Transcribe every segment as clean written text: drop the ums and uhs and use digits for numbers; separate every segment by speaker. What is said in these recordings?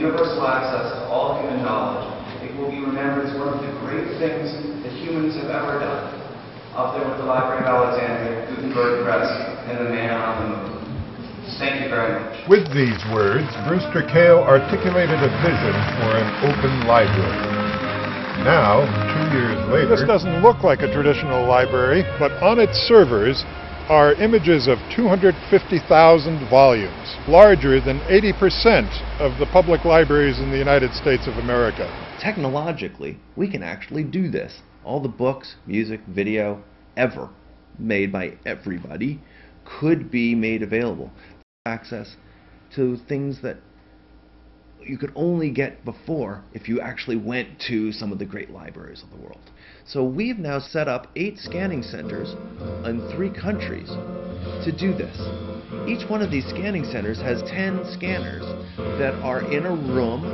Speaker 1: Universal access to all human knowledge. It will be remembered as one of the great things that humans have ever done. Up there with the Library of Alexandria, Gutenberg Press, and the man on the moon. Thank you very much.
Speaker 2: With these words, Brewster Kahle articulated a vision for an open library. Now, 2 years later, this doesn't look like a traditional library, but on its servers are images of 250,000 volumes, larger than 80% of the public libraries in the United States of America.
Speaker 3: Technologically, we can actually do this. All the books, music, video, ever made by everybody could be made available. Access to things that you could only get before if you actually went to some of the great libraries of the world. So we've now set up 8 scanning centers in 3 countries to do this. Each one of these scanning centers has 10 scanners that are in a room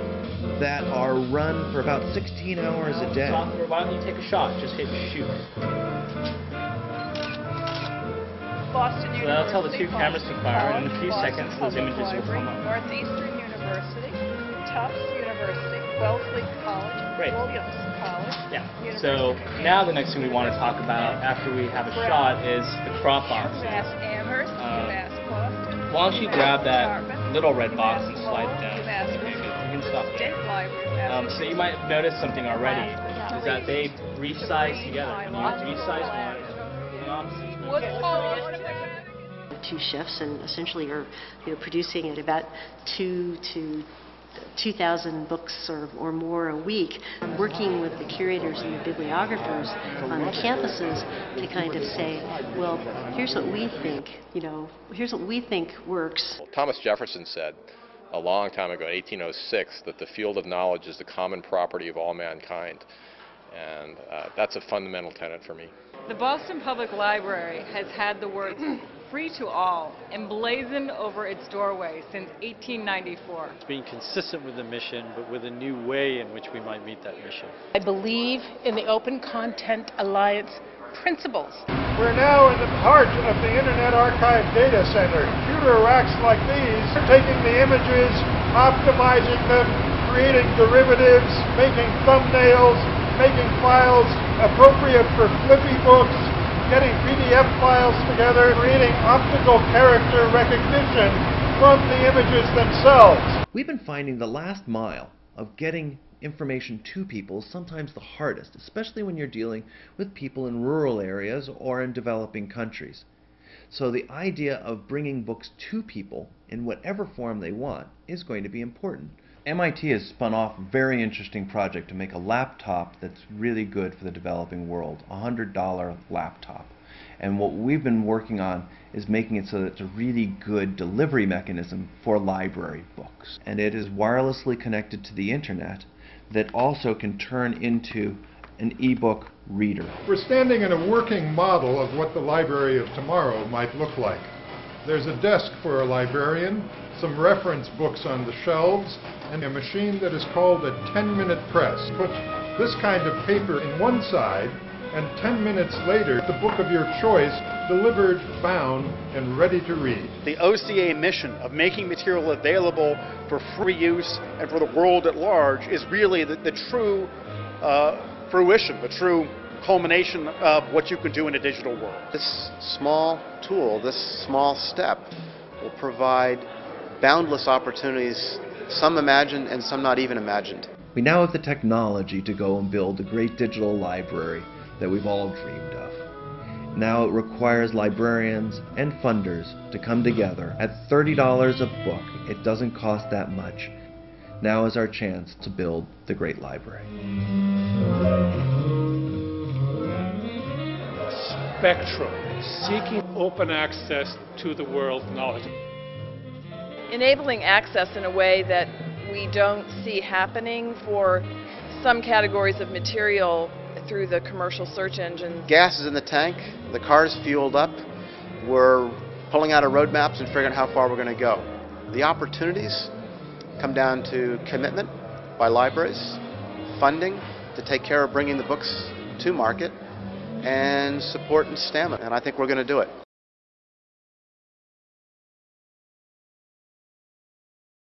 Speaker 3: that are run for about 16 hours a day.
Speaker 4: Why don't you take a shot? Just hit shoot.
Speaker 5: Boston
Speaker 4: So that'll tell the 2 cameras to fire, and in a few seconds those images will come up.
Speaker 5: Northeastern University, Tufts University, Wellesley College,
Speaker 4: Great.
Speaker 5: Williams College.
Speaker 4: Yeah. So now the next thing we want to talk about after we have a shot is the crop box.
Speaker 5: UMass Amherst, UMass Boston.
Speaker 4: Why don't you grab that little red box and slide it down?
Speaker 5: UMass
Speaker 4: Okay, good. You can stop
Speaker 5: State
Speaker 4: there.
Speaker 5: Library.
Speaker 4: So you might have noticed something already, is that they resize together. When you resize one, the opposite.
Speaker 6: Two shifts, and essentially are producing at about 2,000 books or more a week, working with the curators and the bibliographers on the campuses to kind of say, well, here's what we think, here's what we think works.
Speaker 7: Well, Thomas Jefferson said a long time ago, in 1806, that the field of knowledge is the common property of all mankind. And that's a fundamental tenet for me.
Speaker 8: The Boston Public Library has had the words "free to all" emblazoned over its doorway since 1894.
Speaker 9: It's being consistent with the mission, but with a new way in which we might meet that mission.
Speaker 10: I believe in the Open Content Alliance principles.
Speaker 2: We're now in the heart of the Internet Archive Data Center. Computer racks like these are taking the images, optimizing them, creating derivatives, making thumbnails, making files appropriate for flippy books, getting PDF files together, creating optical character recognition from the images themselves.
Speaker 3: We've been finding the last mile of getting information to people is sometimes the hardest, especially when you're dealing with people in rural areas or in developing countries. So the idea of bringing books to people in whatever form they want is going to be important. MIT has spun off a very interesting project to make a laptop that's really good for the developing world, a $100 laptop. And what we've been working on is making it so that it's a really good delivery mechanism for library books. And it is wirelessly connected to the internet that also can turn into an e-book reader.
Speaker 2: We're standing in a working model of what the library of tomorrow might look like. There's a desk for a librarian, some reference books on the shelves, and a machine that is called a 10-minute press. Put this kind of paper in one side, and 10 minutes later, the book of your choice delivered, bound, and ready to read.
Speaker 11: The OCA mission of making material available for free use and for the world at large is really the true fruition, the true culmination of what you can do in a digital world.
Speaker 12: This small tool, this small step, will provide boundless opportunities, some imagined and some not even imagined.
Speaker 3: We now have the technology to go and build a great digital library that we've all dreamed of. Now it requires librarians and funders to come together. At $30 a book, it doesn't cost that much. Now is our chance to build the great library.
Speaker 13: Spectrum, seeking open access to the world's knowledge.
Speaker 8: Enabling access in a way that we don't see happening for some categories of material through the commercial search engine.
Speaker 12: Gas is in the tank, the car's fueled up, we're pulling out our roadmaps and figuring out how far we're going to go. The opportunities come down to commitment by libraries, funding to take care of bringing the books to market, and support and stamina, and I think we're going to do it.